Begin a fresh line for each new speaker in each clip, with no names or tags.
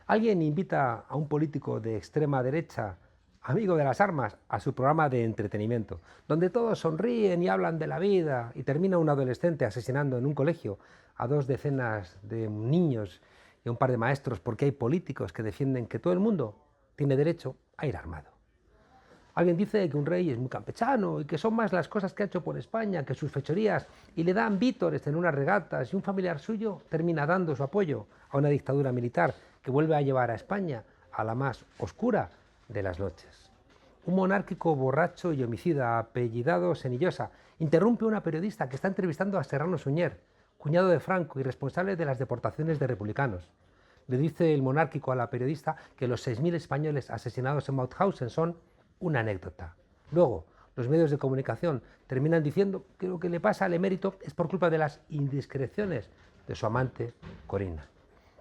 Alguien invita a un político de extrema derecha, amigo de las armas, a su programa de entretenimiento, donde todos sonríen y hablan de la vida, y termina un adolescente asesinando en un colegio a 2 decenas de niños y a un par de maestros porque hay políticos que defienden que todo el mundo tiene derecho a ir armado. Alguien dice que un rey es muy campechano y que son más las cosas que ha hecho por España que sus fechorías, y le dan vítores en unas regatas, y un familiar suyo termina dando su apoyo a una dictadura militar que vuelve a llevar a España a la más oscura de las noches. Un monárquico borracho y homicida apellidado Senillosa interrumpe a una periodista que está entrevistando a Serrano Suñer, cuñado de Franco y responsable de las deportaciones de republicanos. Le dice el monárquico a la periodista que los 6.000 españoles asesinados en Mauthausen son una anécdota. Luego, los medios de comunicación terminan diciendo que lo que le pasa al emérito es por culpa de las indiscreciones de su amante Corina.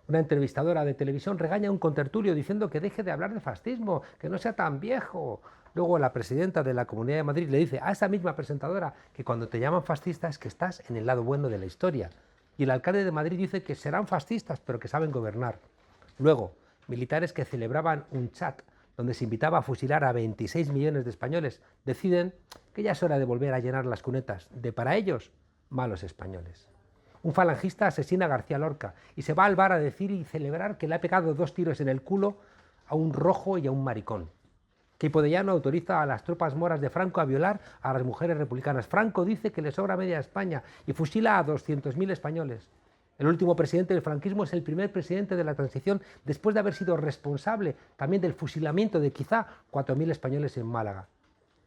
Una entrevistadora de televisión regaña a un contertulio diciendo que deje de hablar de fascismo, que no sea tan viejo. Luego la presidenta de la Comunidad de Madrid le dice a esa misma presentadora que cuando te llaman fascista es que estás en el lado bueno de la historia. Y el alcalde de Madrid dice que serán fascistas, pero que saben gobernar. Luego, militares que celebraban un chat donde se invitaba a fusilar a 26 millones de españoles, deciden que ya es hora de volver a llenar las cunetas de, para ellos, malos españoles. Un falangista asesina a García Lorca y se va al bar a decir y celebrar que le ha pegado 2 tiros en el culo a un rojo y a un maricón. Queipo de Llano autoriza a las tropas moras de Franco a violar a las mujeres republicanas. Franco dice que le sobra media España y fusila a 200.000 españoles. El último presidente del franquismo es el primer presidente de la transición después de haber sido responsable también del fusilamiento de quizá 4.000 españoles en Málaga.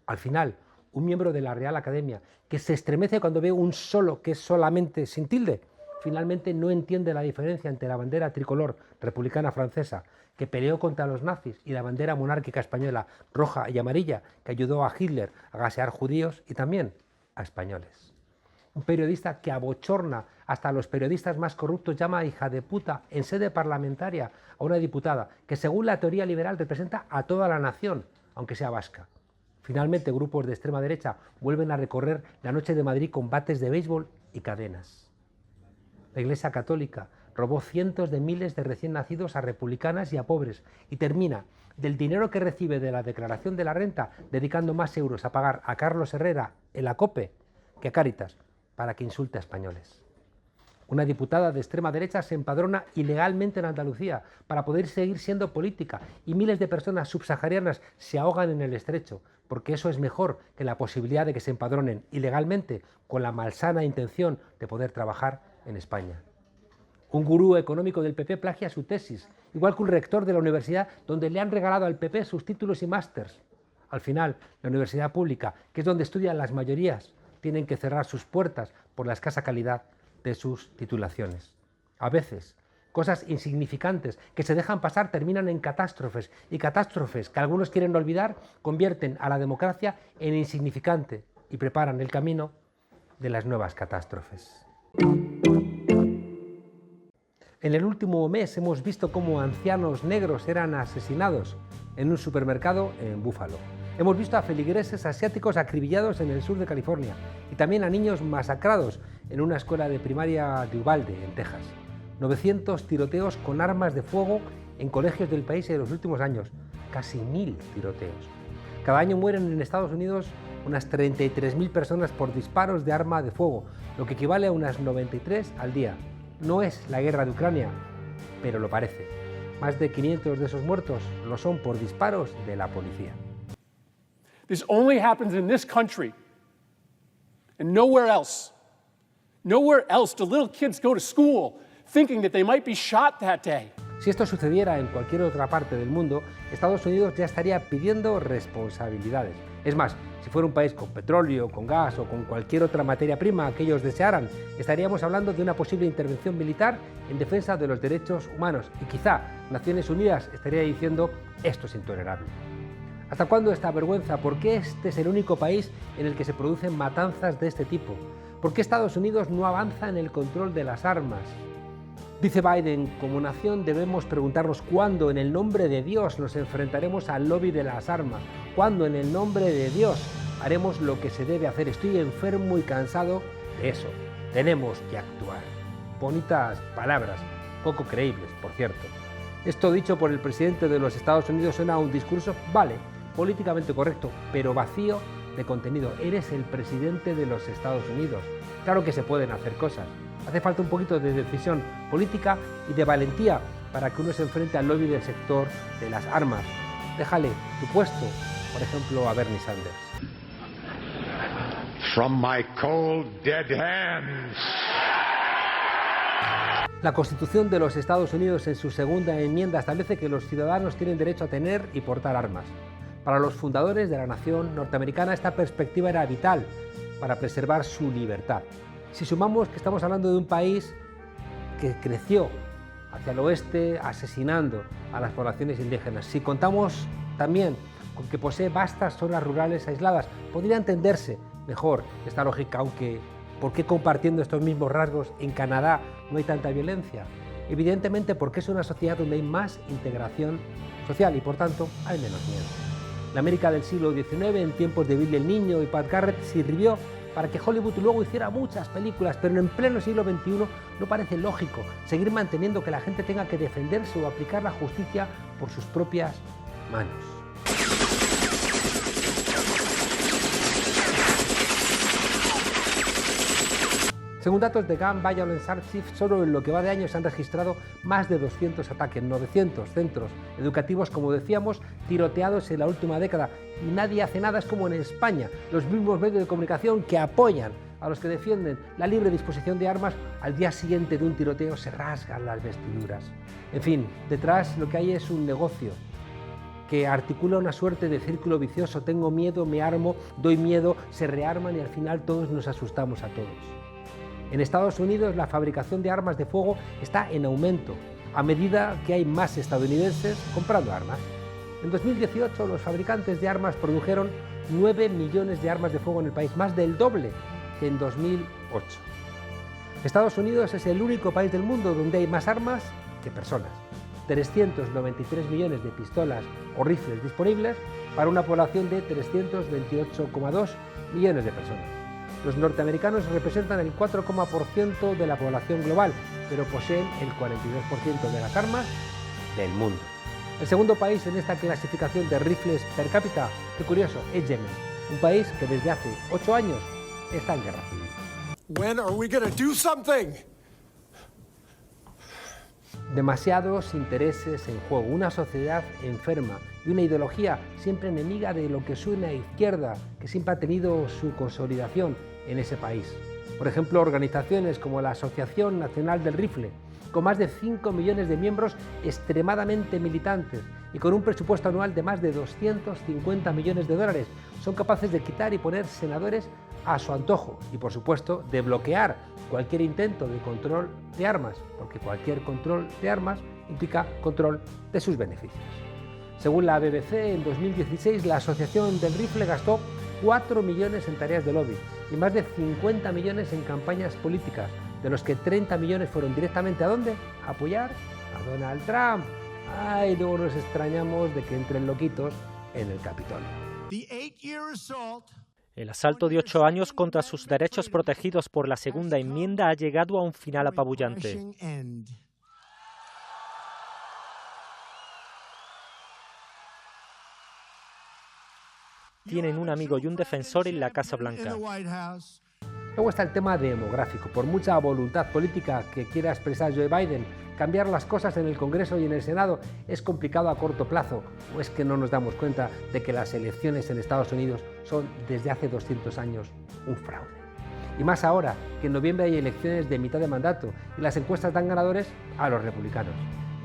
Al final, un miembro de la Real Academia, que se estremece cuando ve un solo que es solamente sin tilde, finalmente no entiende la diferencia entre la bandera tricolor republicana francesa, que peleó contra los nazis, y la bandera monárquica española roja y amarilla, que ayudó a Hitler a gasear judíos y también a españoles. Un periodista que abochorna hasta a los periodistas más corruptos llama hija de puta en sede parlamentaria a una diputada que, según la teoría liberal, representa a toda la nación, aunque sea vasca. Finalmente, grupos de extrema derecha vuelven a recorrer la noche de Madrid con bates de béisbol y cadenas. La Iglesia Católica robó cientos de miles de recién nacidos a republicanas y a pobres, y termina del dinero que recibe de la declaración de la renta dedicando más euros a pagar a Carlos Herrera en la COPE que a Cáritas para que insulte a españoles. Una diputada de extrema derecha se empadrona ilegalmente en Andalucía para poder seguir siendo política, y miles de personas subsaharianas se ahogan en el estrecho, porque eso es mejor que la posibilidad de que se empadronen ilegalmente con la malsana intención de poder trabajar en España. Un gurú económico del PP plagia su tesis, igual que un rector de la universidad donde le han regalado al PP sus títulos y másters. Al final, la universidad pública, que es donde estudian las mayorías, tienen que cerrar sus puertas por la escasa calidad de sus titulaciones. A veces, cosas insignificantes que se dejan pasar terminan en catástrofes, y catástrofes que algunos quieren olvidar convierten a la democracia en insignificante y preparan el camino de las nuevas catástrofes. En el último mes hemos visto cómo ancianos negros eran asesinados en un supermercado en Búfalo. Hemos visto a feligreses asiáticos acribillados en el sur de California, y también a niños masacrados en una escuela de primaria de Uvalde, en Texas. 900 tiroteos con armas de fuego en colegios del país en los últimos años, casi 1.000 tiroteos. Cada año mueren en Estados Unidos unas 33.000 personas por disparos de arma de fuego, lo que equivale a unas 93 al día. No es la guerra de Ucrania, pero lo parece. Más de 500 de esos muertos lo son por disparos de la policía.
This only happens in this country and nowhere else. Nowhere else do little kids go to school thinking that they might be shot that day.
Si esto sucediera en cualquier otra parte del mundo, Estados Unidos ya estaría pidiendo responsabilidades. Es más, si fuera un país con petróleo, con gas o con cualquier otra materia prima que ellos desearan, estaríamos hablando de una posible intervención militar en defensa de los derechos humanos, y quizá Naciones Unidas estaría diciendo esto es intolerable. ¿Hasta cuándo esta vergüenza? ¿Por qué este es el único país en el que se producen matanzas de este tipo? ¿Por qué Estados Unidos no avanza en el control de las armas? Dice Biden, como nación debemos preguntarnos cuándo en el nombre de Dios nos enfrentaremos al lobby de las armas, cuándo en el nombre de Dios haremos lo que se debe hacer. Estoy enfermo y cansado de eso. Tenemos que actuar. Bonitas palabras, poco creíbles, por cierto. Esto dicho por el presidente de los Estados Unidos suena a un discurso, vale, políticamente correcto, pero vacío de contenido. Eres el presidente de los Estados Unidos. Claro que se pueden hacer cosas. Hace falta un poquito de decisión política y de valentía para que uno se enfrente al lobby del sector de las armas. Déjale tu puesto, por ejemplo, a Bernie Sanders.
From my cold, dead hands.
La Constitución de los Estados Unidos en su segunda enmienda establece que los ciudadanos tienen derecho a tener y portar armas. Para los fundadores de la nación norteamericana esta perspectiva era vital para preservar su libertad. Si sumamos que estamos hablando de un país que creció hacia el oeste asesinando a las poblaciones indígenas, si contamos también con que posee vastas zonas rurales aisladas, podría entenderse mejor esta lógica, aunque ¿por qué compartiendo estos mismos rasgos en Canadá no hay tanta violencia? Evidentemente porque es una sociedad donde hay más integración social y por tanto hay menos miedo. La América del siglo XIX, en tiempos de Billy el Niño y Pat Garrett, sirvió para que Hollywood luego hiciera muchas películas, pero en pleno siglo XXI no parece lógico seguir manteniendo que la gente tenga que defenderse o aplicar la justicia por sus propias manos. Según datos de Gun Violence Archive, solo en lo que va de año se han registrado más de 200 ataques, 900 centros educativos, como decíamos, tiroteados en la última década. Y nadie hace nada, es como en España. Los mismos medios de comunicación que apoyan a los que defienden la libre disposición de armas, al día siguiente de un tiroteo se rasgan las vestiduras. En fin, detrás lo que hay es un negocio que articula una suerte de círculo vicioso. Tengo miedo, me armo, doy miedo, se rearman y al final todos nos asustamos a todos. En Estados Unidos la fabricación de armas de fuego está en aumento a medida que hay más estadounidenses comprando armas. En 2018 los fabricantes de armas produjeron 9 millones de armas de fuego en el país, más del doble que en 2008. Estados Unidos es el único país del mundo donde hay más armas que personas. 393 millones de pistolas o rifles disponibles para una población de 328,2 millones de personas. Los norteamericanos representan el 4,% de la población global, pero poseen el 42% de las armas del mundo. El segundo país en esta clasificación de rifles per cápita, qué curioso, es Yemen, un país que desde hace 8 años está en guerra civil.
When are we gonna do something?
Demasiados intereses en juego, una sociedad enferma y una ideología siempre enemiga de lo que suena a izquierda, que siempre ha tenido su consolidación en ese país. Por ejemplo, organizaciones como la Asociación Nacional del Rifle, con más de 5 millones de miembros extremadamente militantes y con un presupuesto anual de más de 250 millones de dólares, son capaces de quitar y poner senadores a su antojo y, por supuesto, de bloquear cualquier intento de control de armas, porque cualquier control de armas implica control de sus beneficios. Según la BBC, en 2016 la Asociación del Rifle gastó 4 millones en tareas de lobby y más de 50 millones en campañas políticas, de los que 30 millones fueron directamente ¿a dónde? A apoyar a Donald Trump. Y luego nos extrañamos de que entren loquitos en el Capitolio.
El asalto de 8 años contra sus derechos protegidos por la segunda enmienda ha llegado a un final apabullante. Tienen un amigo y un defensor en la Casa Blanca.
Luego está el tema demográfico. Por mucha voluntad política que quiera expresar Joe Biden, cambiar las cosas en el Congreso y en el Senado es complicado a corto plazo. ¿O es que no nos damos cuenta de que las elecciones en Estados Unidos son desde hace 200 años un fraude? Y más ahora, que en noviembre hay elecciones de mitad de mandato y las encuestas dan ganadores a los republicanos.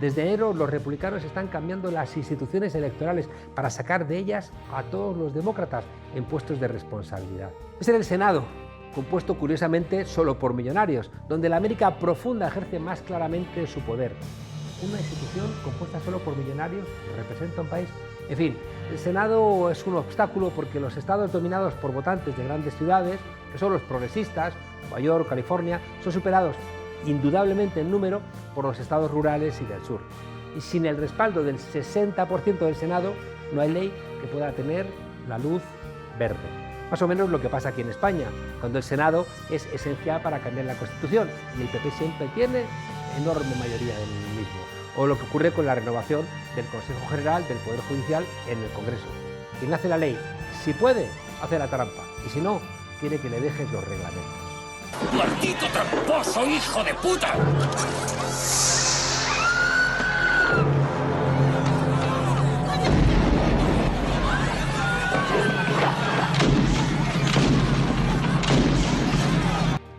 Desde enero los republicanos están cambiando las instituciones electorales para sacar de ellas a todos los demócratas en puestos de responsabilidad. Es en el Senado, compuesto curiosamente solo por millonarios, donde la América profunda ejerce más claramente su poder. Una institución compuesta solo por millonarios que representa un país. En fin, el Senado es un obstáculo porque los estados dominados por votantes de grandes ciudades, que son los progresistas, Nueva York, California, son superados indudablemente en número por los estados rurales y del sur. Y sin el respaldo del 60% del Senado, no hay ley que pueda tener la luz verde. Más o menos lo que pasa aquí en España, cuando el Senado es esencial para cambiar la Constitución y el PP siempre tiene enorme mayoría del mismo. o lo que ocurre con la renovación del Consejo General del Poder Judicial en el Congreso. Quien hace la ley, si puede, hace la trampa, y si no, quiere que le dejes los reglamentos.
¡Maldito tramposo hijo de puta!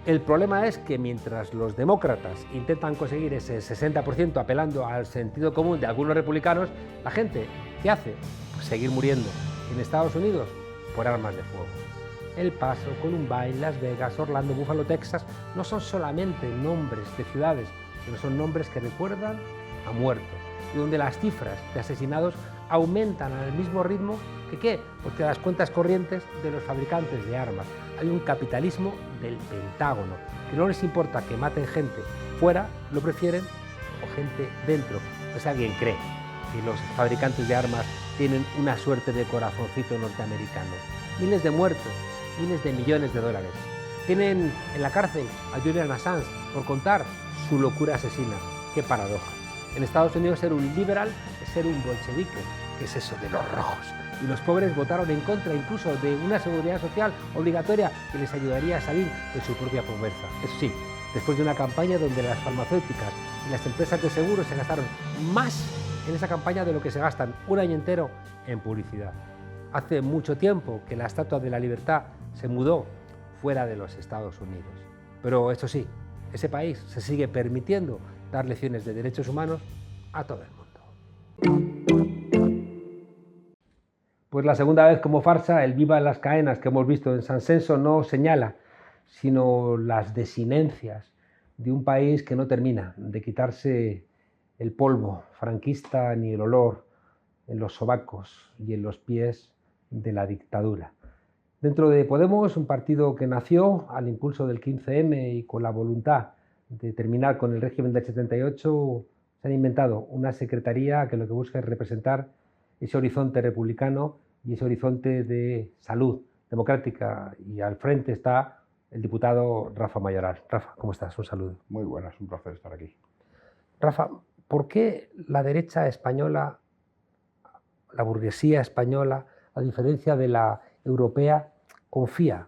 El problema es que mientras los demócratas intentan conseguir ese 60% apelando al sentido común de algunos republicanos, la gente, ¿qué hace? Pues seguir muriendo. En Estados Unidos, por armas de fuego. El Paso, Columbine, Las Vegas, Orlando, Buffalo, Texas, no son solamente nombres de ciudades, sino son nombres que recuerdan a muertos, y donde las cifras de asesinados aumentan al mismo ritmo que ¿qué? Pues que las cuentas corrientes de los fabricantes de armas. Hay un capitalismo del Pentágono, que no les importa que maten gente fuera, lo prefieren, o gente dentro. Pues alguien cree que los fabricantes de armas tienen una suerte de corazoncito norteamericano. Miles de muertos, miles de millones de dólares. Tienen en la cárcel a Julian Assange por contar su locura asesina. ¡Qué paradoja! En Estados Unidos ser un liberal es ser un bolchevique. ¿Qué es eso de los rojos? Y los pobres votaron en contra incluso de una seguridad social obligatoria que les ayudaría a salir de su propia pobreza. Eso sí, después de una campaña donde las farmacéuticas y las empresas de seguros se gastaron más en esa campaña de lo que se gastan un año entero en publicidad. Hace mucho tiempo que la Estatua de la Libertad se mudó fuera de los Estados Unidos. Pero eso sí, ese país se sigue permitiendo dar lecciones de derechos humanos a todo el mundo. Pues la segunda vez como farsa, el Viva las Caenas que hemos visto en San Censo no señala, sino las desinencias de un país que no termina de quitarse el polvo franquista ni el olor en los sobacos y en los pies de la dictadura. Dentro de Podemos, un partido que nació al impulso del 15M y con la voluntad de terminar con el régimen del 78, se han inventado una secretaría que lo que busca es representar ese horizonte republicano y ese horizonte de salud democrática. Y al frente está el diputado Rafa Mayoral. Rafa, ¿cómo estás? Un saludo.
Muy buenas, un placer estar aquí.
Rafa, ¿por qué la derecha española, la burguesía española, a diferencia de la europea, confía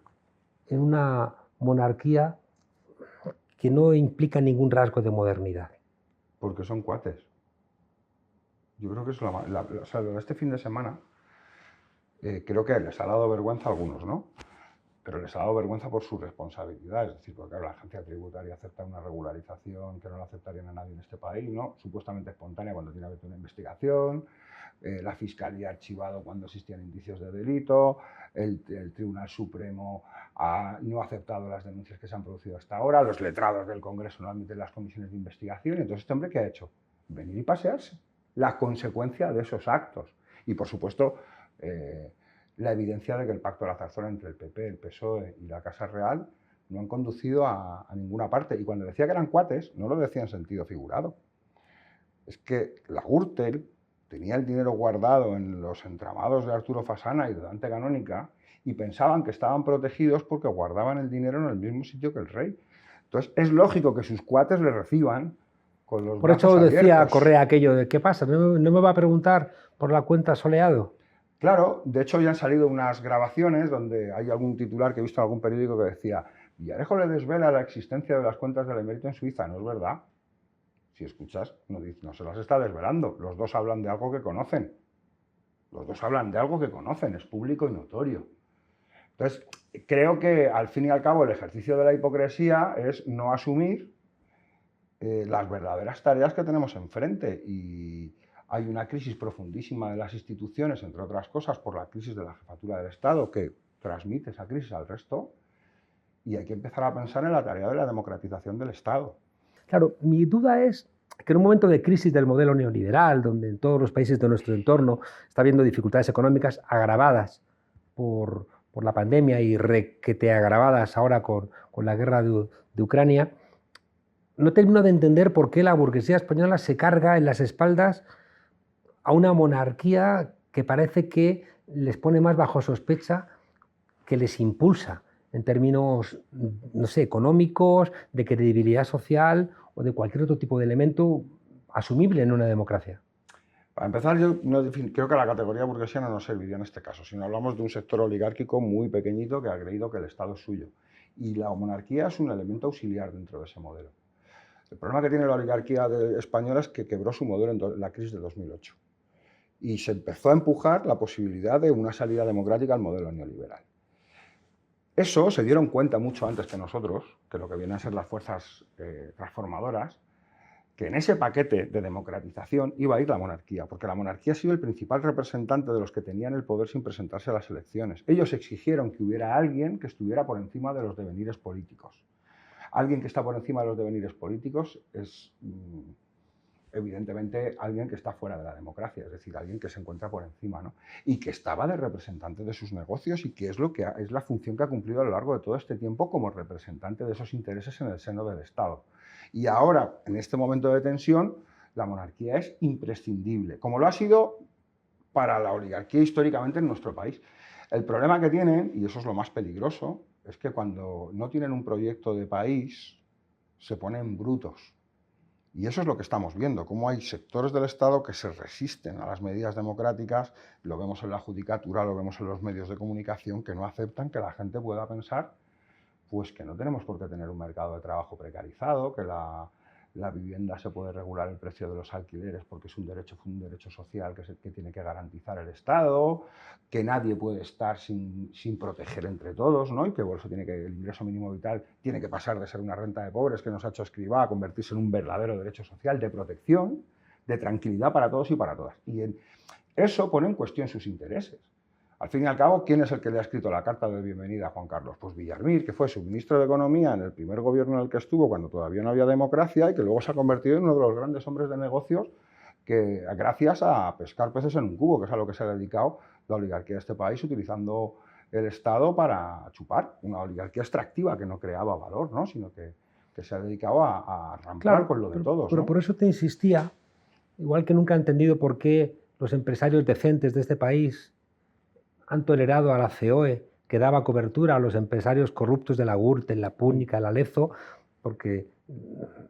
en una monarquía que no implica ningún rasgo de modernidad?
Porque son cuates. Yo creo que es o sea, este fin de semana creo que les ha dado vergüenza a algunos, ¿no? Pero les ha dado vergüenza por su responsabilidad. Es decir, porque claro, la agencia tributaria acepta una regularización que no la aceptarían a nadie en este país, ¿no? Supuestamente espontánea cuando tiene que haber una investigación, la Fiscalía ha archivado cuando existían indicios de delito, el Tribunal Supremo no ha aceptado las denuncias que se han producido hasta ahora, los letrados del Congreso no admiten las comisiones de investigación. Entonces, este hombre, ¿qué ha hecho? Venir y pasearse. La consecuencia de esos actos. Y, por supuesto, la evidencia de que el pacto de la zarzuela entre el PP, el PSOE y la Casa Real no han conducido a ninguna parte. Y cuando decía que eran cuates, no lo decía en sentido figurado. Es que la Gürtel tenía el dinero guardado en los entramados de Arturo Fasana y de Dante Canónica y pensaban que estaban protegidos porque guardaban el dinero en el mismo sitio que el rey. Entonces, es lógico que sus cuates le reciban con los
Por
brazos
eso decía
abiertos.
Correa aquello de ¿qué pasa? ¿No me va a preguntar por la cuenta Soleado?
Claro, de hecho ya han salido unas grabaciones donde hay algún titular que he visto en algún periódico que decía Villarejo le desvela la existencia de las cuentas del emérito en Suiza. No es verdad. Si escuchas, no se las está desvelando. Los dos hablan de algo que conocen. Los dos hablan de algo que conocen, es público y notorio. Entonces, creo que al fin y al cabo el ejercicio de la hipocresía es no asumir las verdaderas tareas que tenemos enfrente. Y hay una crisis profundísima de las instituciones, entre otras cosas, por la crisis de la jefatura del Estado, que transmite esa crisis al resto. Y hay que empezar a pensar en la tarea de la democratización del Estado.
Claro, mi duda es que en un momento de crisis del modelo neoliberal, donde en todos los países de nuestro entorno está habiendo dificultades económicas agravadas por la pandemia y requete agravadas ahora con la guerra de Ucrania, no termino de entender por qué la burguesía española se carga en las espaldas a una monarquía que parece que les pone más bajo sospecha que les impulsa en términos, no sé, económicos, de credibilidad social o de cualquier otro tipo de elemento asumible en una democracia?
Para empezar, yo creo que la categoría burguesía no nos serviría en este caso, sino hablamos de un sector oligárquico muy pequeñito que ha creído que el Estado es suyo. Y la monarquía es un elemento auxiliar dentro de ese modelo. El problema que tiene la oligarquía española es que quebró su modelo en la crisis de 2008. Y se empezó a empujar la posibilidad de una salida democrática al modelo neoliberal. Eso se dieron cuenta mucho antes que nosotros, que lo que vienen a ser las fuerzas transformadoras, que en ese paquete de democratización iba a ir la monarquía, porque la monarquía ha sido el principal representante de los que tenían el poder sin presentarse a las elecciones. Ellos exigieron que hubiera alguien que estuviera por encima de los devenires políticos. Alguien que está por encima de los devenires políticos es, evidentemente, alguien que está fuera de la democracia, es decir, alguien que se encuentra por encima, ¿no? Y que estaba de representante de sus negocios y que es la función que ha cumplido a lo largo de todo este tiempo como representante de esos intereses en el seno del Estado. Y ahora, en este momento de tensión, la monarquía es imprescindible, como lo ha sido para la oligarquía históricamente en nuestro país. El problema que tienen, y eso es lo más peligroso, es que cuando no tienen un proyecto de país, se ponen brutos. Y eso es lo que estamos viendo, cómo hay sectores del Estado que se resisten a las medidas democráticas, lo vemos en la judicatura, lo vemos en los medios de comunicación, que no aceptan que la gente pueda pensar pues que no tenemos por qué tener un mercado de trabajo precarizado, que la vivienda se puede regular el precio de los alquileres porque es un derecho social que tiene que garantizar el Estado, que nadie puede estar sin proteger entre todos, ¿no? Y que por eso el ingreso mínimo vital tiene que pasar de ser una renta de pobres que nos ha hecho Escrivá a convertirse en un verdadero derecho social de protección, de tranquilidad para todos y para todas. Y eso pone en cuestión sus intereses. Al fin y al cabo, ¿quién es el que le ha escrito la carta de bienvenida a Juan Carlos? Pues Villarmir, que fue su ministro de Economía en el primer gobierno en el que estuvo, cuando todavía no había democracia, y que luego se ha convertido en uno de los grandes hombres de negocios que, gracias a pescar peces en un cubo, que es a lo que se ha dedicado la oligarquía de este país, utilizando el Estado para chupar. Una oligarquía extractiva que no creaba valor, ¿no? Sino que se ha dedicado a rampar con lo de todos.
Pero
¿no?
por eso te insistía, igual que nunca he entendido por qué los empresarios decentes de este país han tolerado a la COE, que daba cobertura a los empresarios corruptos de la Gürtel, la Púnica, la Lezo, porque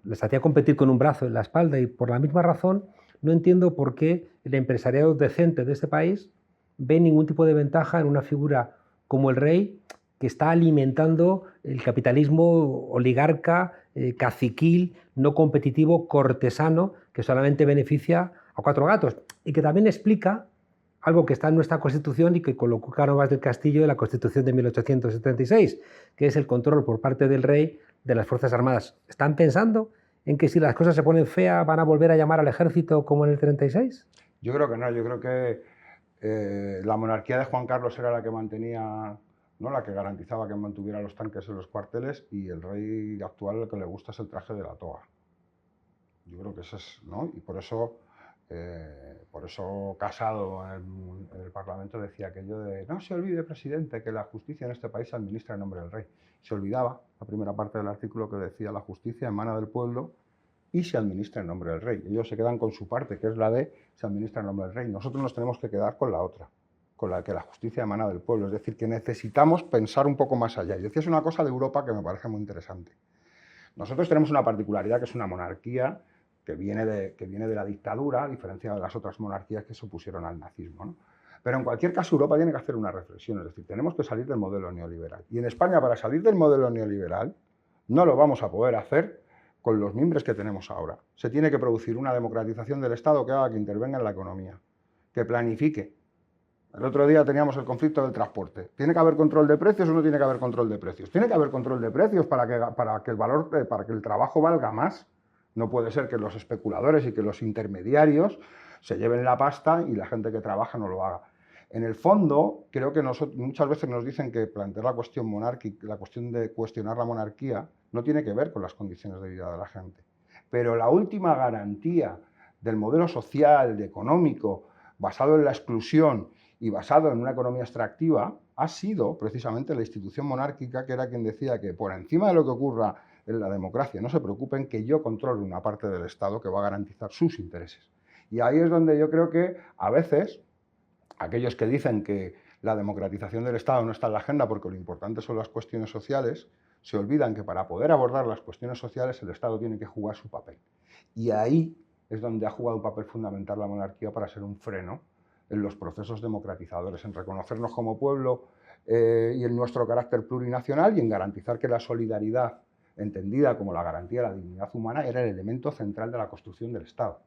les hacía competir con un brazo en la espalda, y por la misma razón no entiendo por qué el empresariado decente de este país ve ningún tipo de ventaja en una figura como el rey, que está alimentando el capitalismo oligarca, caciquil, no competitivo, cortesano, que solamente beneficia a cuatro gatos, y que también explica algo que está en nuestra Constitución y que colocó Cánovas del Castillo en la Constitución de 1876, que es el control por parte del rey de las Fuerzas Armadas. ¿Están pensando en que si las cosas se ponen feas van a volver a llamar al ejército como en el 36?
Yo creo que no, yo creo que la monarquía de Juan Carlos era la que mantenía, ¿no? La que garantizaba que mantuviera los tanques en los cuarteles, y el rey actual lo que le gusta es el traje de la toga. Yo creo que eso es, ¿no? Y por eso Casado en el Parlamento decía aquello de no se olvide, presidente, que la justicia en este país se administra en nombre del rey. Se olvidaba la primera parte del artículo que decía la justicia emana del pueblo y se administra en nombre del rey. Ellos se quedan con su parte, que es la de se administra en nombre del rey. Nosotros nos tenemos que quedar con la otra, con la que la justicia emana del pueblo. Es decir, que necesitamos pensar un poco más allá. Y decías una cosa de Europa que me parece muy interesante. Nosotros tenemos una particularidad, que es una monarquía que viene de la dictadura, a diferencia de las otras monarquías que se opusieron al nazismo, ¿no? Pero en cualquier caso Europa tiene que hacer una reflexión, es decir, tenemos que salir del modelo neoliberal. Y en España, para salir del modelo neoliberal, no lo vamos a poder hacer con los mimbres que tenemos ahora. Se tiene que producir una democratización del Estado que haga que intervenga en la economía, que planifique. El otro día teníamos el conflicto del transporte. ¿Tiene que haber control de precios o no tiene que haber control de precios? Tiene que haber control de precios para que el trabajo valga más. No puede ser que los especuladores y que los intermediarios se lleven la pasta y la gente que trabaja no lo haga. En el fondo, creo que muchas veces nos dicen que plantear la cuestión monárquica, la cuestión de cuestionar la monarquía, no tiene que ver con las condiciones de vida de la gente. Pero la última garantía del modelo social, económico, basado en la exclusión y basado en una economía extractiva, ha sido precisamente la institución monárquica, que era quien decía que por encima de lo que ocurra en la democracia, no se preocupen, que yo controle una parte del Estado que va a garantizar sus intereses. Y ahí es donde yo creo que a veces aquellos que dicen que la democratización del Estado no está en la agenda porque lo importante son las cuestiones sociales, se olvidan que para poder abordar las cuestiones sociales el Estado tiene que jugar su papel. Y ahí es donde ha jugado un papel fundamental la monarquía para ser un freno en los procesos democratizadores, en reconocernos como pueblo y en nuestro carácter plurinacional y en garantizar que la solidaridad, entendida como la garantía de la dignidad humana, era el elemento central de la construcción del Estado.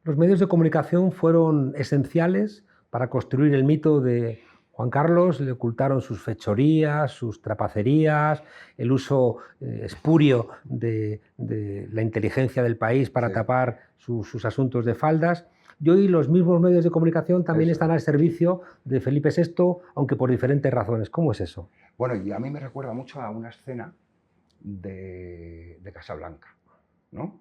Los medios de comunicación fueron esenciales para construir el mito de Juan Carlos, le ocultaron sus fechorías, sus trapacerías, el uso espurio de la inteligencia del país para tapar sus asuntos de faldas. Y hoy los mismos medios de comunicación también están al servicio de Felipe VI, aunque por diferentes razones. ¿Cómo es eso?
Bueno, y a mí me recuerda mucho a una escena de Casablanca, ¿no?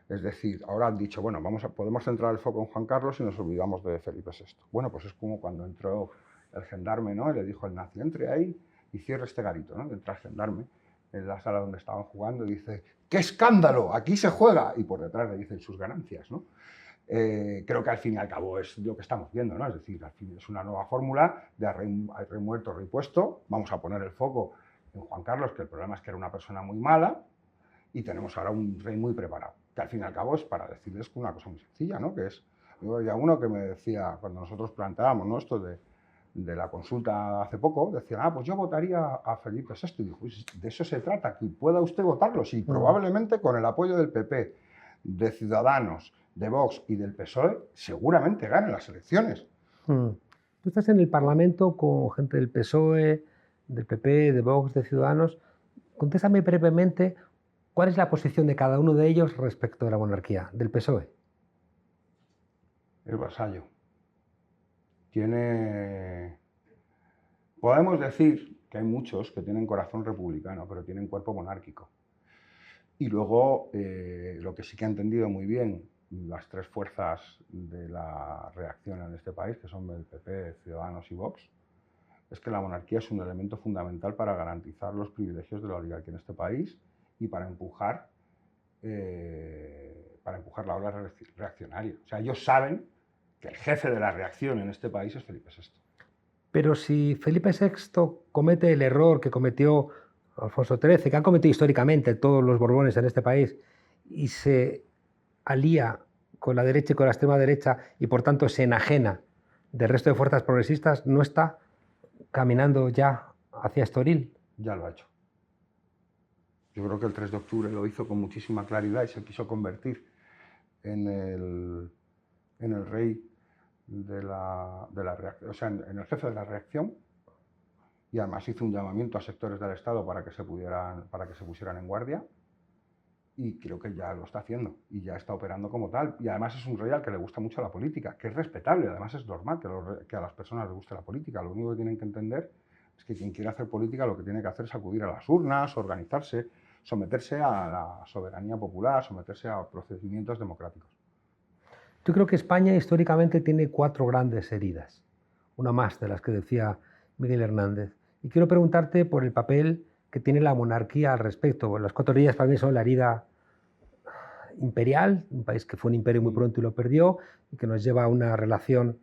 Es decir, ahora han dicho, bueno, podemos centrar el foco en Juan Carlos y nos olvidamos de Felipe VI. Bueno, pues es como cuando entró el gendarme, ¿no? Y le dijo al nazi, entre ahí y cierre este garito, ¿no? Entra el gendarme en la sala donde estaban jugando y dice, ¡qué escándalo! ¡Aquí se juega! Y por detrás le dicen sus ganancias, ¿no? Creo que al fin y al cabo es lo que estamos viendo, ¿no? Es decir, al fin es una nueva fórmula de rey muerto, rey puesto. Vamos a poner el foco en Juan Carlos, que el problema es que era una persona muy mala, y tenemos ahora un rey muy preparado, que al fin y al cabo es para decirles una cosa muy sencilla, ¿no? Que es, yo había uno que me decía, cuando nosotros planteábamos, ¿no?, esto de la consulta hace poco, decía, pues yo votaría a Felipe VI, y dijo, pues de eso se trata, que pueda usted votarlo, sí, probablemente con el apoyo del PP, de Ciudadanos, de Vox y del PSOE, seguramente gane las elecciones.
Tú estás en el Parlamento con gente del PSOE, del PP, de Vox, de Ciudadanos. Contéstame brevemente, ¿cuál es la posición de cada uno de ellos respecto de la monarquía, del PSOE?
El vasallo. Podemos decir que hay muchos que tienen corazón republicano, pero tienen cuerpo monárquico. Y luego, lo que sí que ha entendido muy bien las tres fuerzas de la reacción en este país, que son el PP, Ciudadanos y Vox, es que la monarquía es un elemento fundamental para garantizar los privilegios de la oligarquía en este país y para empujar la ola reaccionaria. O sea, ellos saben que el jefe de la reacción en este país es Felipe VI.
Pero si Felipe VI comete el error que cometió Alfonso XIII, que han cometido históricamente todos los Borbones en este país, y se alía con la derecha y con la extrema derecha y por tanto se enajena del resto de fuerzas progresistas, ¿no está caminando ya hacia Estoril?
Ya lo ha hecho. Yo creo que el 3 de octubre lo hizo con muchísima claridad y se quiso convertir en el rey de la reacción, o sea, en el jefe de la reacción, y además hizo un llamamiento a sectores del Estado para que se pusieran en guardia, y creo que ya lo está haciendo y ya está operando como tal. Y además es un rey al que le gusta mucho la política, que es respetable, además es normal que a las personas les guste la política. Lo único que tienen que entender es que quien quiere hacer política lo que tiene que hacer es acudir a las urnas, organizarse, someterse a la soberanía popular, someterse a procedimientos democráticos.
Yo creo que España históricamente tiene 4 grandes heridas, una más de las que decía Miguel Hernández. Y quiero preguntarte por el papel que tiene la monarquía al respecto. Bueno, las 4 heridas para mí son la herida imperial, un país que fue un imperio muy pronto y lo perdió, y que nos lleva a una relación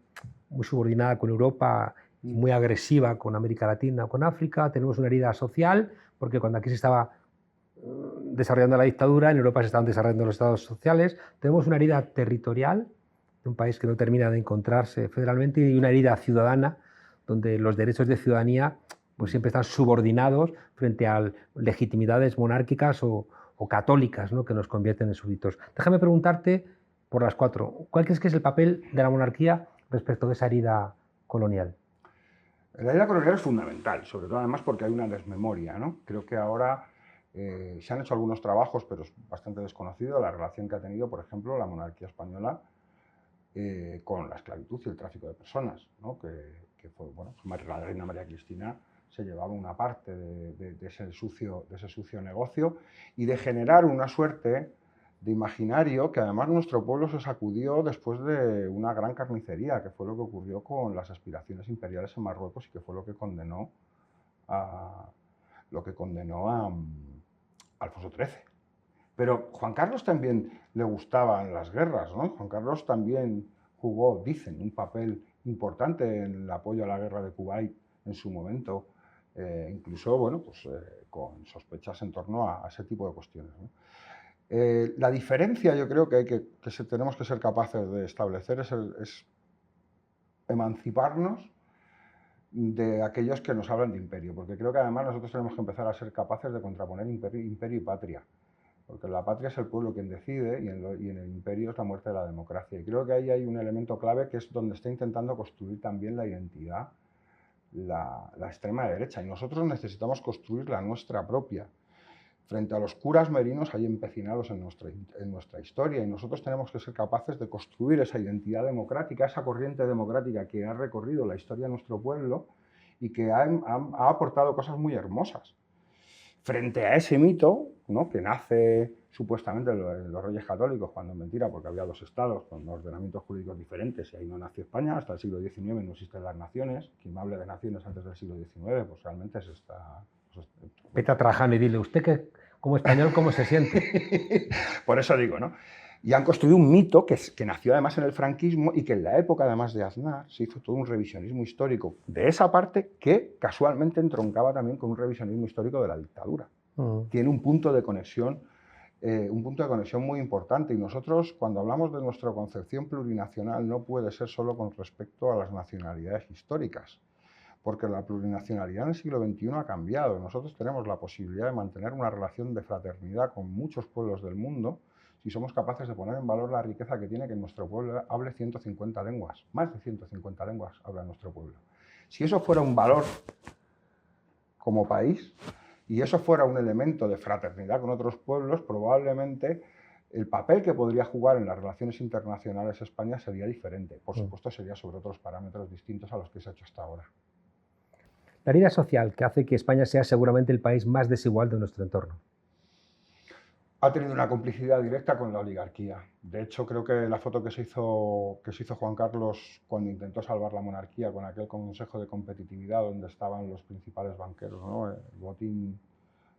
muy subordinada con Europa y muy agresiva con América Latina o con África. Tenemos una herida social, porque cuando aquí se estaba desarrollando la dictadura, en Europa se estaban desarrollando los estados sociales. Tenemos una herida territorial, de un país que no termina de encontrarse federalmente, y una herida ciudadana, donde los derechos de ciudadanía pues siempre están subordinados frente a legitimidades monárquicas o católicas, ¿no?, que nos convierten en súbditos. Déjame preguntarte por las 4. ¿Cuál crees que es el papel de la monarquía respecto de esa herida colonial?
La herida colonial es fundamental, sobre todo además porque hay una desmemoria, ¿no? Creo que ahora se han hecho algunos trabajos, pero es bastante desconocido la relación que ha tenido, por ejemplo, la monarquía española con la esclavitud y el tráfico de personas, ¿no? Que fue, bueno, la reina María Cristina se llevaba una parte de ese sucio negocio y de generar una suerte de imaginario que además nuestro pueblo se sacudió después de una gran carnicería, que fue lo que ocurrió con las aspiraciones imperiales en Marruecos y que fue lo que condenó a Alfonso XIII. Pero Juan Carlos también le gustaban las guerras, ¿no? Juan Carlos también jugó, dicen, un papel importante en el apoyo a la guerra de Kuwait en su momento, incluso, bueno, pues, con sospechas en torno a ese tipo de cuestiones, ¿no? La diferencia yo creo que tenemos que ser capaces de establecer es emanciparnos de aquellos que nos hablan de imperio, porque creo que además nosotros tenemos que empezar a ser capaces de contraponer imperio y patria, porque la patria es el pueblo quien decide y en el imperio es la muerte de la democracia. Y creo que ahí hay un elemento clave que es donde está intentando construir también la identidad la extrema derecha, y nosotros necesitamos construir la nuestra propia. Frente a los curas merinos hay empecinados en nuestra historia, y nosotros tenemos que ser capaces de construir esa identidad democrática, esa corriente democrática que ha recorrido la historia de nuestro pueblo y que ha aportado cosas muy hermosas. Frente a ese mito, ¿no?, que nace supuestamente en los Reyes Católicos, cuando es mentira, porque había dos estados con ordenamientos jurídicos diferentes, y ahí no nació España. Hasta el siglo XIX no existen las naciones. Quien me hable de naciones antes del siglo XIX, pues realmente se está...
Vete a Trajano y dile, usted que como español, ¿cómo se siente?
Por eso digo, ¿no? Y han construido un mito que nació además en el franquismo y que en la época además de Aznar se hizo todo un revisionismo histórico de esa parte que casualmente entroncaba también con un revisionismo histórico de la dictadura. Tiene un punto de conexión muy importante, y nosotros cuando hablamos de nuestra concepción plurinacional no puede ser solo con respecto a las nacionalidades históricas, porque la plurinacionalidad en el siglo XXI ha cambiado. Nosotros tenemos la posibilidad de mantener una relación de fraternidad con muchos pueblos del mundo si somos capaces de poner en valor la riqueza que tiene que nuestro pueblo hable 150 lenguas, más de 150 lenguas habla nuestro pueblo. Si eso fuera un valor como país y eso fuera un elemento de fraternidad con otros pueblos, probablemente el papel que podría jugar en las relaciones internacionales España sería diferente. Por supuesto, sería sobre otros parámetros distintos a los que se ha hecho hasta ahora.
La herida social que hace que España sea seguramente el país más desigual de nuestro entorno.
Ha tenido una complicidad directa con la oligarquía. De hecho, creo que la foto que se hizo Juan Carlos cuando intentó salvar la monarquía con aquel Consejo de Competitividad donde estaban los principales banqueros, ¿no?, el Botín,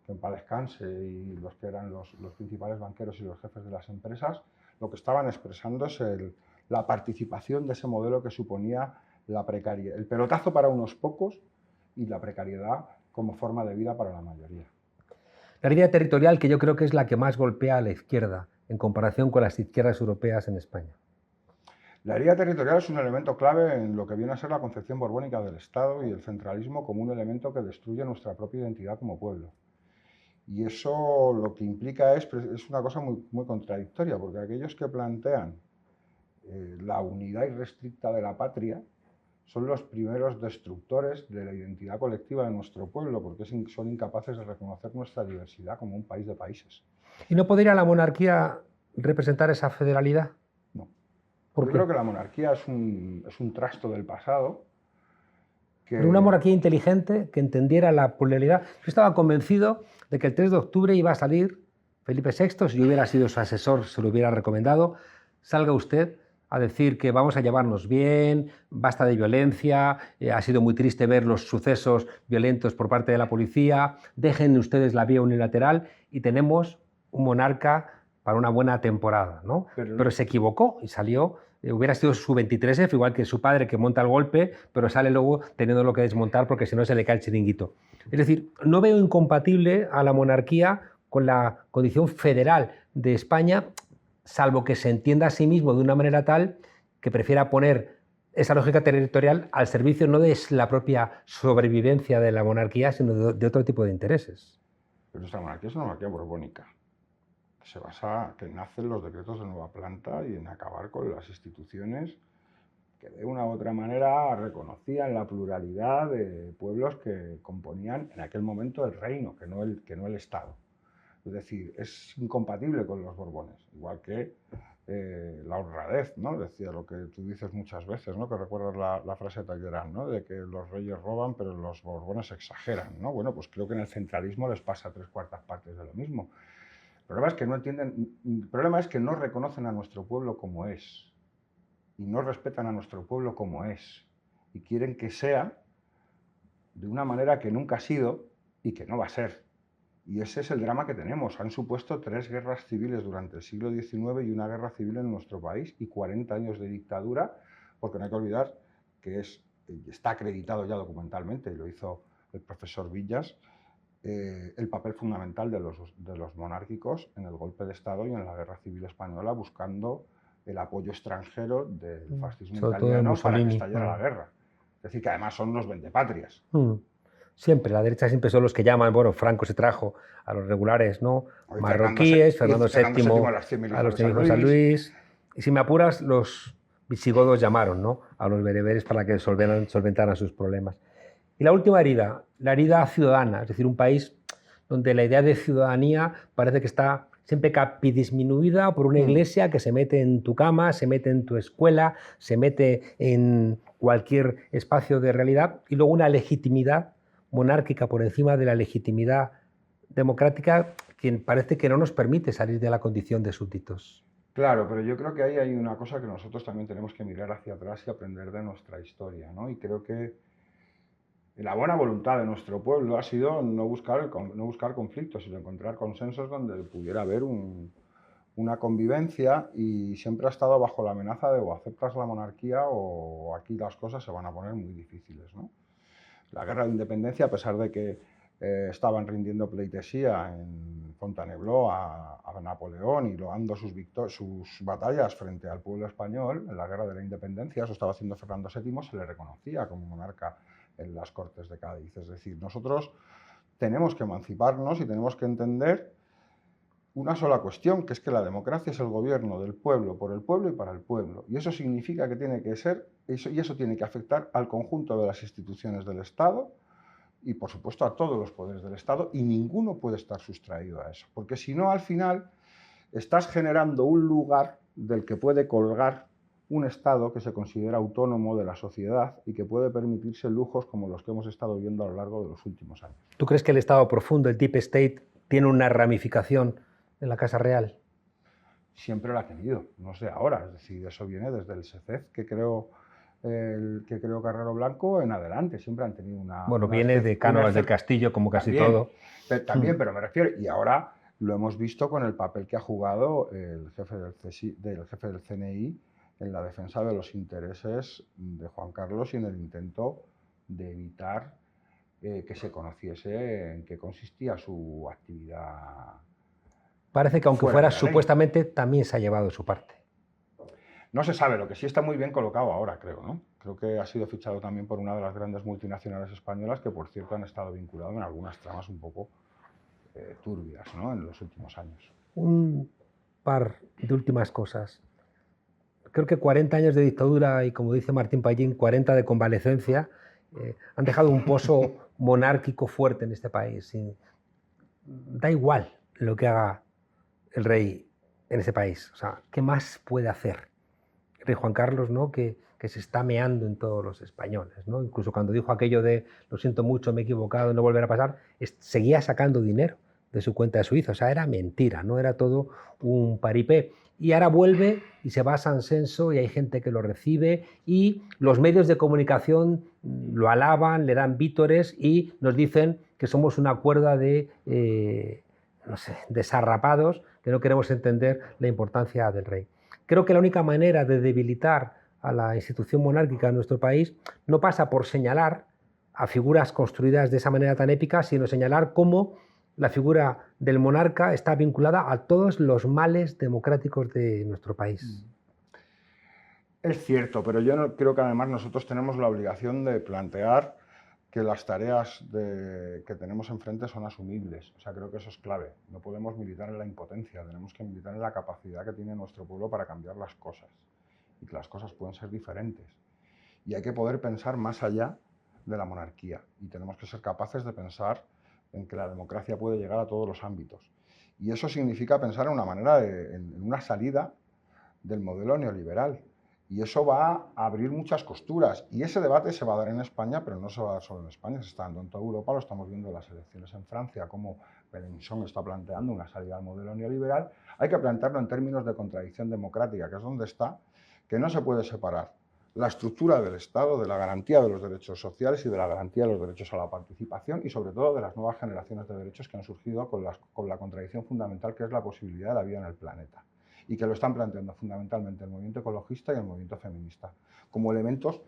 que en paz descanse, y los que eran los principales banqueros y los jefes de las empresas, lo que estaban expresando es la participación de ese modelo que suponía la precariedad, el pelotazo para unos pocos y la precariedad como forma de vida para la mayoría.
La herida territorial, que yo creo que es la que más golpea a la izquierda en comparación con las izquierdas europeas en España.
La herida territorial es un elemento clave en lo que viene a ser la concepción borbónica del Estado y el centralismo como un elemento que destruye nuestra propia identidad como pueblo. Y eso lo que implica es una cosa muy contradictoria, porque aquellos que plantean la unidad irrestricta de la patria son los primeros destructores de la identidad colectiva de nuestro pueblo, porque son incapaces de reconocer nuestra diversidad como un país de países.
¿Y no podría la monarquía representar esa federalidad?
No.
¿Por
Yo
qué?
creo que la monarquía es un trasto del pasado.
Pero una monarquía inteligente que entendiera la pluralidad. Yo estaba convencido de que el 3 de octubre iba a salir Felipe VI, si yo hubiera sido su asesor, se lo hubiera recomendado, salga usted a decir que vamos a llevarnos bien, basta de violencia, ha sido muy triste ver los sucesos violentos por parte de la policía, dejen ustedes la vía unilateral y tenemos un monarca para una buena temporada, ¿no? Pero se equivocó y salió, hubiera sido su 23F, igual que su padre que monta el golpe, pero sale luego teniéndolo que desmontar porque si no se le cae el chiringuito. Es decir, no veo incompatible a la monarquía con la condición federal de España, salvo que se entienda a sí mismo de una manera tal que prefiera poner esa lógica territorial al servicio no de la propia sobrevivencia de la monarquía, sino de otro tipo de intereses.
Pero esta monarquía es una monarquía borbónica, que nace en los decretos de nueva planta y en acabar con las instituciones que de una u otra manera reconocían la pluralidad de pueblos que componían en aquel momento el reino, que no el Estado. Es decir, es incompatible con los Borbones, igual que la honradez, ¿no? Decía lo que tú dices muchas veces, ¿no?, que recuerdas la frase de Talleyrand, ¿no?, de que los reyes roban pero los Borbones exageran, ¿no? Bueno, pues creo que en el centralismo les pasa 3/4 partes de lo mismo. El problema es que no entienden, el problema es que no reconocen a nuestro pueblo como es y no respetan a nuestro pueblo como es y quieren que sea de una manera que nunca ha sido y que no va a ser. Y ese es el drama que tenemos. Han supuesto 3 guerras civiles durante el siglo XIX y una guerra civil en nuestro país y 40 años de dictadura, porque no hay que olvidar que está acreditado ya documentalmente, y lo hizo el profesor Villas, el papel fundamental de los monárquicos en el golpe de Estado y en la Guerra Civil Española, buscando el apoyo extranjero del fascismo
Sobre todo de
italiano para que
Mussolini.
estallara la guerra. Es decir, que además son unos vendepatrias.
Siempre, la derecha siempre son los que llaman, bueno, Franco se trajo a los regulares, ¿no?
Hoy
Marroquíes, Fernando
Fernando
VII
a los 100.000 hijos
a los
de San
100 hijos de San
Luis.
Luis. Y si me apuras, los visigodos llamaron, ¿no?, a los bereberes para que solventaran sus problemas. Y la última herida, la herida ciudadana, es decir, un país donde la idea de ciudadanía parece que está siempre capidisminuida por una iglesia que se mete en tu cama, se mete en tu escuela, se mete en cualquier espacio de realidad, y luego una legitimidad monárquica por encima de la legitimidad democrática, que parece que no nos permite salir de la condición de súbditos.
Claro, pero yo creo que ahí hay una cosa que nosotros también tenemos que mirar hacia atrás y aprender de nuestra historia, ¿no? Y creo que la buena voluntad de nuestro pueblo ha sido no buscar conflictos, sino encontrar consensos donde pudiera haber una convivencia, y siempre ha estado bajo la amenaza de o aceptas la monarquía o aquí las cosas se van a poner muy difíciles, ¿no? La guerra de independencia, a pesar de que estaban rindiendo pleitesía en Fontainebleau a Napoleón y loando sus batallas frente al pueblo español, en la guerra de la independencia, eso estaba haciendo Fernando VII, se le reconocía como monarca en las Cortes de Cádiz. Es decir, nosotros tenemos que emanciparnos y tenemos que entender una sola cuestión, que es que la democracia es el gobierno del pueblo, por el pueblo y para el pueblo. Y eso significa que tiene que ser, y eso tiene que afectar al conjunto de las instituciones del Estado y, por supuesto, a todos los poderes del Estado, y ninguno puede estar sustraído a eso. Porque si no, al final, estás generando un lugar del que puede colgar un Estado que se considera autónomo de la sociedad y que puede permitirse lujos como los que hemos estado viendo a lo largo de los últimos años.
¿Tú crees que el Estado profundo, el Deep State, tiene una ramificación en la Casa Real?
Siempre lo ha tenido, no sé ahora, es decir, eso viene desde el SECEF, que creó Carrero Blanco en adelante, siempre han tenido una...
Bueno, viene de Cánovas del Castillo, como casi
también,
todo.
Pero me refiero, y ahora lo hemos visto con el papel que ha jugado el jefe del CNI en la defensa de los intereses de Juan Carlos y en el intento de evitar que se conociese en qué consistía su actividad.
Parece que aunque fuera supuestamente, también se ha llevado su parte.
No se sabe, lo que sí está muy bien colocado ahora, creo, ¿no? Creo que ha sido fichado también por una de las grandes multinacionales españolas que, por cierto, han estado vinculados en algunas tramas un poco turbias, ¿no?, en los últimos años.
Un par de últimas cosas. Creo que 40 años de dictadura y, como dice Martín Pallín, 40 de convalecencia han dejado un pozo monárquico fuerte en este país. Y da igual lo que haga el rey en ese país. O sea, ¿qué más puede hacer el rey Juan Carlos, ¿no?, que se está meando en todos los españoles, ¿no? Incluso cuando dijo aquello de lo siento mucho, me he equivocado, no volverá a pasar, seguía sacando dinero de su cuenta de Suiza. O sea, era mentira, no era todo un paripé. Y ahora vuelve y se va a San Censo y hay gente que lo recibe y los medios de comunicación lo alaban, le dan vítores y nos dicen que somos una cuerda de no sé, desarrapados, que no queremos entender la importancia del rey. Creo que la única manera de debilitar a la institución monárquica en nuestro país no pasa por señalar a figuras construidas de esa manera tan épica, sino señalar cómo la figura del monarca está vinculada a todos los males democráticos de nuestro país.
Es cierto, pero yo creo que además nosotros tenemos la obligación de plantear que las tareas que tenemos enfrente son asumibles. O sea, creo que eso es clave. No podemos militar en la impotencia, tenemos que militar en la capacidad que tiene nuestro pueblo para cambiar las cosas. Y que las cosas pueden ser diferentes. Y hay que poder pensar más allá de la monarquía. Y tenemos que ser capaces de pensar en que la democracia puede llegar a todos los ámbitos. Y eso significa pensar en una manera, en una salida del modelo neoliberal. Y eso va a abrir muchas costuras. Y ese debate se va a dar en España, pero no se va a dar solo en España, se está dando en toda Europa, lo estamos viendo en las elecciones en Francia, como Mélenchon está planteando una salida al modelo neoliberal. Hay que plantearlo en términos de contradicción democrática, que es donde está, que no se puede separar la estructura del Estado de la garantía de los derechos sociales y de la garantía de los derechos a la participación y, sobre todo, de las nuevas generaciones de derechos que han surgido con la contradicción fundamental que es la posibilidad de la vida en el planeta. Y que lo están planteando fundamentalmente el movimiento ecologista y el movimiento feminista, como elementos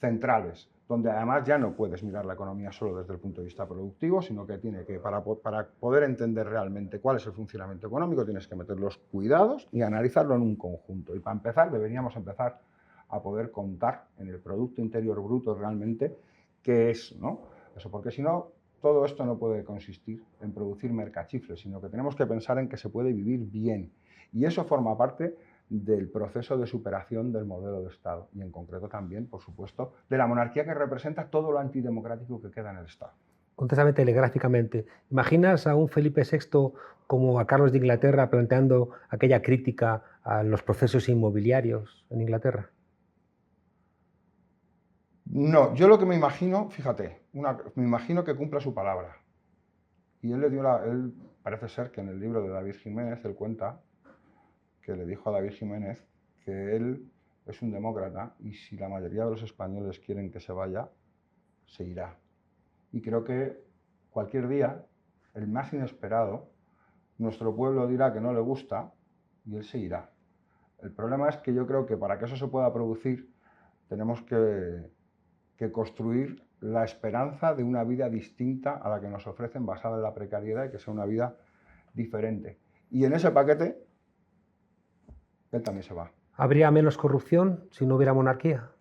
centrales, donde además ya no puedes mirar la economía solo desde el punto de vista productivo, sino que tiene que, para poder entender realmente cuál es el funcionamiento económico, tienes que meter los cuidados y analizarlo en un conjunto. Y para empezar, deberíamos empezar a poder contar en el Producto Interior Bruto realmente qué es, ¿no? Eso, porque si no, todo esto no puede consistir en producir mercachifles, sino que tenemos que pensar en que se puede vivir bien. Y eso forma parte del proceso de superación del modelo de Estado y en concreto también, por supuesto, de la monarquía que representa todo lo antidemocrático que queda en el Estado.
Contéstame telegráficamente. ¿Imaginas a un Felipe VI como a Carlos de Inglaterra planteando aquella crítica a los procesos inmobiliarios en Inglaterra?
No, yo lo que me imagino, fíjate, me imagino que cumpla su palabra. Y él parece ser que en el libro de David Jiménez, él cuenta que le dijo a David Jiménez que él es un demócrata y si la mayoría de los españoles quieren que se vaya, se irá. Y creo que cualquier día, el más inesperado, nuestro pueblo dirá que no le gusta y él se irá. El problema es que yo creo que para que eso se pueda producir, tenemos que construir la esperanza de una vida distinta a la que nos ofrecen, basada en la precariedad y que sea una vida diferente. Y en ese paquete, él también se va.
¿Habría menos corrupción si no hubiera monarquía?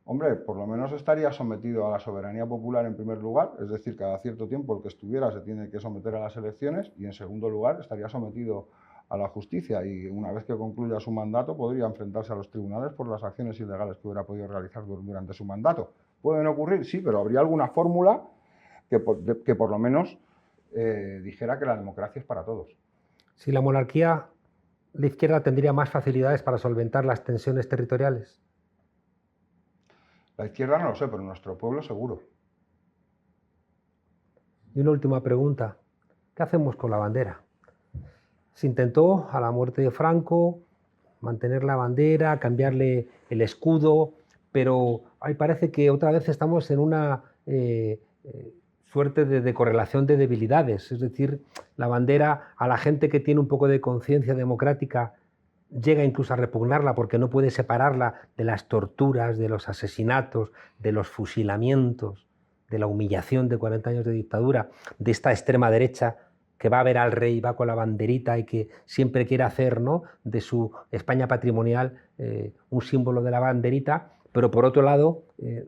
Hombre, por lo menos estaría sometido a la soberanía popular en primer lugar, es decir, cada cierto tiempo el que estuviera se tiene que someter a las elecciones y en segundo lugar estaría sometido a la justicia y una vez que concluya su mandato podría enfrentarse a los tribunales por las acciones ilegales que hubiera podido realizar durante su mandato. ¿Pueden ocurrir? Sí, pero habría alguna fórmula que por lo menos dijera que la democracia es para todos.
Si la monarquía, la izquierda tendría más facilidades para solventar las tensiones territoriales.
La izquierda no lo sé, pero nuestro pueblo seguro.
Y una última pregunta. ¿Qué hacemos con la bandera? Se intentó, a la muerte de Franco, mantener la bandera, cambiarle el escudo, pero ahí parece que otra vez estamos en una suerte de correlación de debilidades. Es decir, la bandera, a la gente que tiene un poco de conciencia democrática, llega incluso a repugnarla porque no puede separarla de las torturas, de los asesinatos, de los fusilamientos, de la humillación de 40 años de dictadura, de esta extrema derecha que va a ver al rey, va con la banderita y que siempre quiere hacer, ¿no?, de su España patrimonial un símbolo de la banderita, pero por otro lado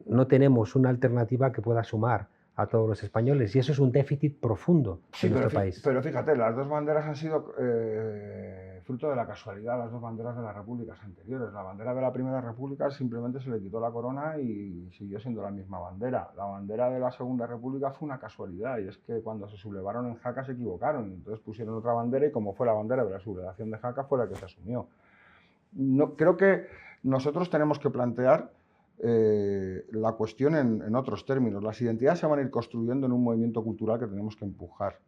no tenemos una alternativa que pueda sumar a todos los españoles y eso es un déficit profundo en nuestro país.
Pero fíjate, las dos banderas han sido fruto de la casualidad, las dos banderas de las repúblicas anteriores. La bandera de la Primera República simplemente se le quitó la corona y siguió siendo la misma bandera. La bandera de la Segunda República fue una casualidad y es que cuando se sublevaron en Jaca se equivocaron y entonces pusieron otra bandera y como fue la bandera de la sublevación de Jaca fue la que se asumió. No, creo que nosotros tenemos que plantear la cuestión en otros términos. Las identidades se van a ir construyendo en un movimiento cultural que tenemos que empujar.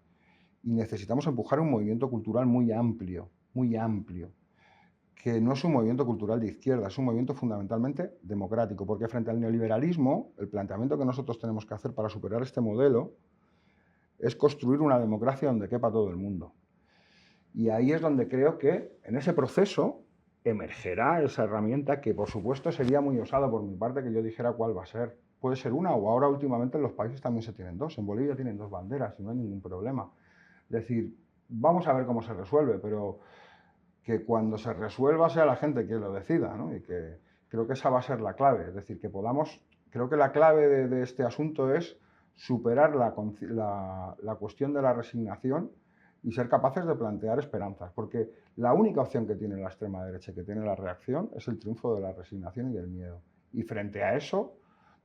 Y necesitamos empujar un movimiento cultural muy amplio, que no es un movimiento cultural de izquierda, es un movimiento fundamentalmente democrático, porque frente al neoliberalismo, el planteamiento que nosotros tenemos que hacer para superar este modelo es construir una democracia donde quepa todo el mundo. Y ahí es donde creo que en ese proceso emergerá esa herramienta que, por supuesto, sería muy osado por mi parte que yo dijera cuál va a ser. Puede ser una o ahora últimamente en los países también se tienen dos. En Bolivia tienen dos banderas y no hay ningún problema. Es decir, vamos a ver cómo se resuelve, pero que cuando se resuelva sea la gente quien lo decida, ¿no? Y que creo que esa va a ser la clave. Es decir, que podamos, creo que la clave de este asunto es superar la cuestión de la resignación y ser capaces de plantear esperanzas, porque la única opción que tiene la extrema derecha y que tiene la reacción es el triunfo de la resignación y del miedo. Y frente a eso,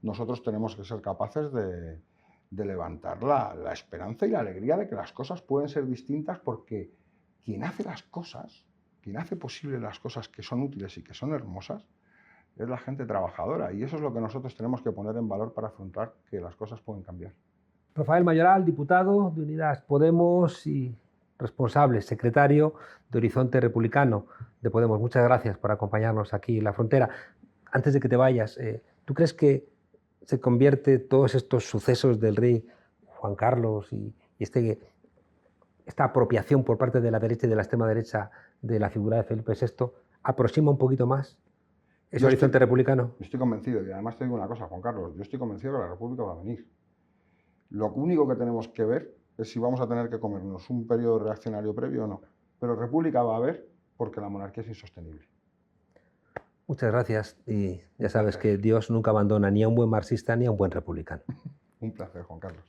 nosotros tenemos que ser capaces de levantar la esperanza y la alegría de que las cosas pueden ser distintas, porque quien hace las cosas, quien hace posible las cosas que son útiles y que son hermosas, es la gente trabajadora. Y eso es lo que nosotros tenemos que poner en valor para afrontar que las cosas pueden cambiar.
Rafael Mayoral, diputado de Unidas Podemos y responsable, secretario de Horizonte Republicano de Podemos. Muchas gracias por acompañarnos aquí en La Frontera. Antes de que te vayas, ¿tú crees que se convierte todos estos sucesos del rey Juan Carlos y esta apropiación por parte de la derecha y de la extrema derecha de la figura de Felipe VI aproxima un poquito más? ¿Es
Yo
horizonte republicano?
Yo estoy convencido, y además te digo una cosa, Juan Carlos, yo estoy convencido que la República va a venir. Lo único que tenemos que ver es si vamos a tener que comernos un periodo reaccionario previo o no. Pero República va a haber porque la monarquía es insostenible.
Muchas gracias. Y ya sabes que Dios nunca abandona ni a un buen marxista ni a un buen republicano.
Un placer, Juan Carlos.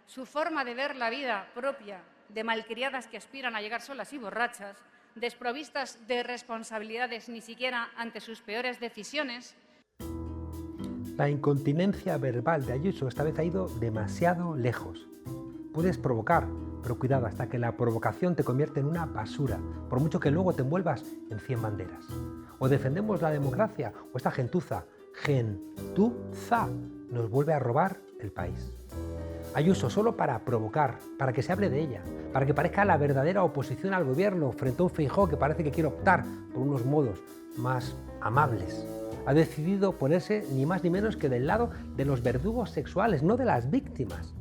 Su forma de ver la vida propia de malcriadas que aspiran a llegar solas y borrachas, desprovistas de responsabilidades ni siquiera ante sus peores decisiones.
La incontinencia verbal de Ayuso esta vez ha ido demasiado lejos. Puedes provocar, pero cuidado, hasta que la provocación te convierte en una basura, por mucho que luego te envuelvas en 100 banderas. O defendemos la democracia, o esta gentuza nos vuelve a robar el país. Ayuso solo para provocar, para que se hable de ella, para que parezca la verdadera oposición al gobierno frente a un Feijóo que parece que quiere optar por unos modos más amables. Ha decidido ponerse ni más ni menos que del lado de los verdugos sexuales, no de las víctimas.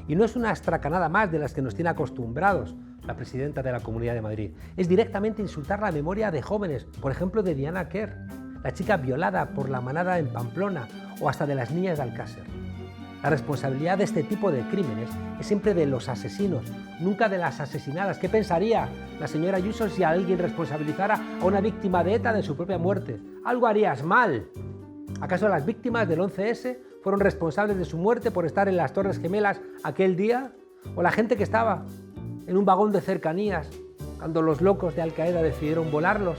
Y no es una estracanada más de las que nos tiene acostumbrados la presidenta de la Comunidad de Madrid. Es directamente insultar la memoria de jóvenes, por ejemplo de Diana Quer, la chica violada por la manada en Pamplona, o hasta de las niñas de Alcácer. La responsabilidad de este tipo de crímenes es siempre de los asesinos, nunca de las asesinadas. ¿Qué pensaría la señora Ayuso si alguien responsabilizara a una víctima de ETA de su propia muerte? Algo harías mal. ¿Acaso las víctimas del 11S fueron responsables de su muerte por estar en las Torres Gemelas aquel día? ¿O la gente que estaba en un vagón de cercanías cuando los locos de Al Qaeda decidieron volarlos?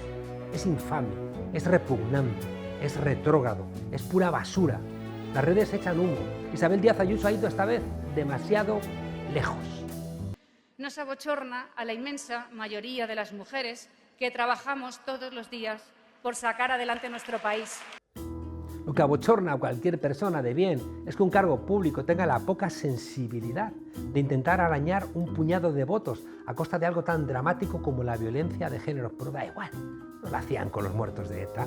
Es infame, es repugnante, es retrógrado, es pura basura. Las redes echan humo. Isabel Díaz Ayuso ha ido esta vez demasiado lejos.
Nos abochorna a la inmensa mayoría de las mujeres que trabajamos todos los días por sacar adelante nuestro país.
Lo que abochorna a cualquier persona de bien es que un cargo público tenga la poca sensibilidad de intentar arañar un puñado de votos a costa de algo tan dramático como la violencia de género. Pero da igual, no lo hacían con los muertos de ETA.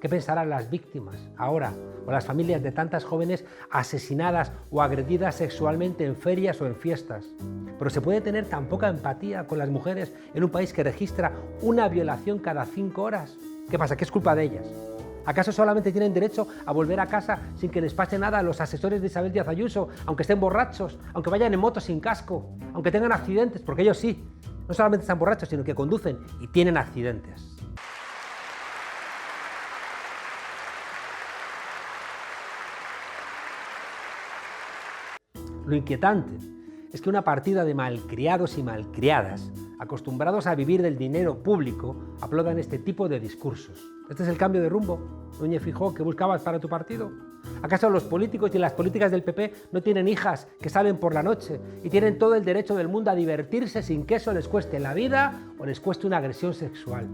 ¿Qué pensarán las víctimas ahora, o las familias de tantas jóvenes asesinadas o agredidas sexualmente en ferias o en fiestas? Pero se puede tener tan poca empatía con las mujeres en un país que registra una violación cada 5 horas. ¿Qué pasa? ¿Qué es culpa de ellas? ¿Acaso solamente tienen derecho a volver a casa sin que les pase nada a los asesores de Isabel Díaz Ayuso, aunque estén borrachos, aunque vayan en moto sin casco, aunque tengan accidentes? Porque ellos sí, no solamente están borrachos, sino que conducen y tienen accidentes. Lo inquietante es que una partida de malcriados y malcriadas, acostumbrados a vivir del dinero público, aplaudan este tipo de discursos. ¿Este es el cambio de rumbo, Núñez Feijóo, que buscabas para tu partido? ¿Acaso los políticos y las políticas del PP no tienen hijas que salen por la noche y tienen todo el derecho del mundo a divertirse sin que eso les cueste la vida o les cueste una agresión sexual?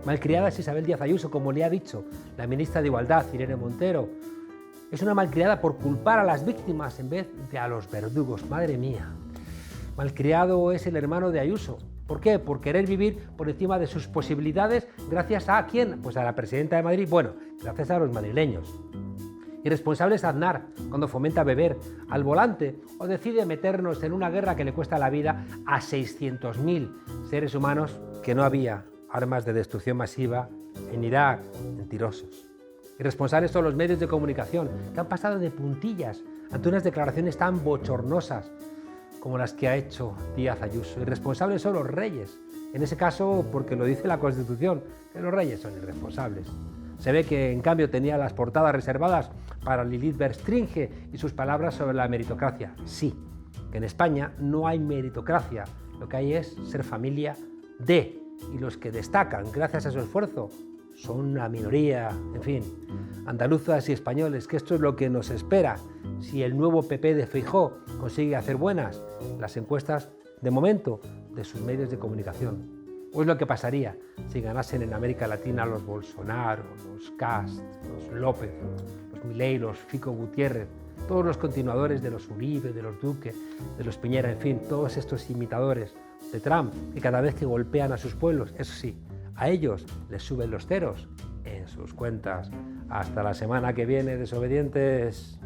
Malcriada es Isabel Díaz Ayuso, como le ha dicho la ministra de Igualdad, Irene Montero. Es una malcriada por culpar a las víctimas en vez de a los verdugos. Madre mía. Malcriado es el hermano de Ayuso. ¿Por qué? Por querer vivir por encima de sus posibilidades. ¿Gracias a quién? Pues a la presidenta de Madrid. Bueno, gracias a los madrileños. Irresponsable es Aznar cuando fomenta beber al volante o decide meternos en una guerra que le cuesta la vida a 600.000 seres humanos, que no había armas de destrucción masiva en Irak, mentirosos. Irresponsables son los medios de comunicación, que han pasado de puntillas ante unas declaraciones tan bochornosas como las que ha hecho Díaz Ayuso. Irresponsables son los reyes, en ese caso porque lo dice la Constitución, que los reyes son irresponsables. Se ve que en cambio tenía las portadas reservadas para Lilith Berstringe y sus palabras sobre la meritocracia. Sí, que en España no hay meritocracia, lo que hay es ser familia de, y los que destacan gracias a su esfuerzo son una minoría, en fin, andaluzas y españoles, que esto es lo que nos espera si el nuevo PP de Feijóo consigue hacer buenas las encuestas, de momento, de sus medios de comunicación. O es lo que pasaría si ganasen en América Latina los Bolsonaro, los Cast, los López, los Milei, los Fico Gutiérrez, todos los continuadores de los Uribe, de los Duque, de los Piñera, en fin, todos estos imitadores de Trump, que cada vez que golpean a sus pueblos, eso sí, a ellos les suben los ceros en sus cuentas. Hasta la semana que viene, desobedientes.